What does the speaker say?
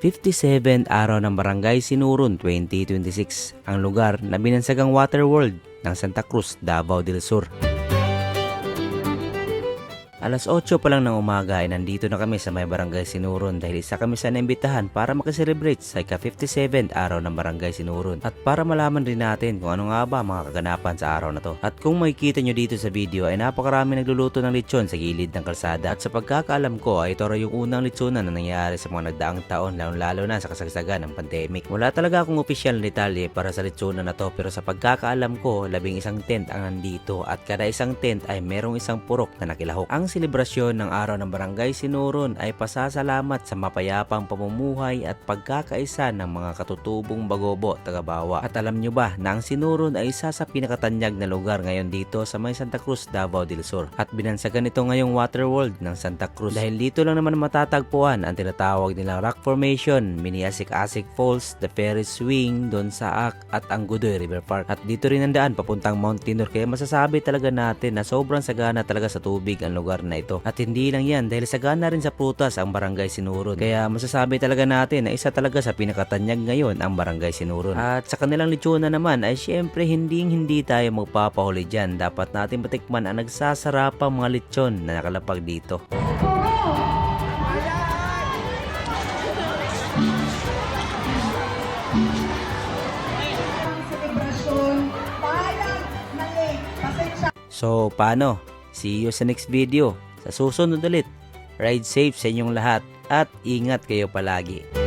57th araw ng Barangay Sinurun 2026, ang lugar na binansagang Waterworld ng Santa Cruz, Davao del Sur. Alas 8 pa lang ng umaga ay nandito na kami sa may Barangay Sinurun dahil isa kami sa naimbitahan para makiselebrate sa ika-57th araw ng Barangay Sinurun at para malaman rin natin kung ano nga ba mga kaganapan sa araw na to. At kung makikita nyo dito sa video ay napakarami nagluluto ng lechon sa gilid ng kalsada at sa pagkakaalam ko ay ito rin yung unang lechonan na nangyari sa mga nagdaang taon lalo na sa kasagsagan ng pandemic. Wala talaga akong opisyal na detalye para sa lechonan na to pero sa pagkakaalam ko 11 tent ang nandito at kada isang tent ay merong isang purok na nakilahok. Ang selebrasyon ng araw ng Barangay Sinurun ay pasasalamat sa mapayapang pamumuhay at pagkakaisa ng mga katutubong Bagobo, Tagabawa. At alam nyo ba na ang Sinurun ay isa sa pinakatanyag na lugar ngayon dito sa may Santa Cruz, Davao del Sur. At binansagan ito ngayong Waterworld ng Santa Cruz dahil dito lang naman matatagpuan ang tinatawag nilang Rock Formation, Mini Asik-Asik Falls, The Ferris Swing, Don Saak at ang Godoy River Park. At dito rin ang daan papuntang Mount Tinor kaya masasabi talaga natin na sobrang sagana talaga sa tubig ang lugar na ito. At hindi lang yan dahil sagana rin sa prutas ang Barangay Sinurun. Kaya masasabi talaga natin na isa talaga sa pinakatanyag ngayon ang Barangay Sinurun. At sa kanilang lechonan naman ay syempre hindi tayo magpapahuli dyan. Dapat natin matikman ang nagsasarapang mga lechon na nakalapag dito. So paano? See you sa next video. Sa susunod ulit, ride safe sa inyong lahat at ingat kayo palagi.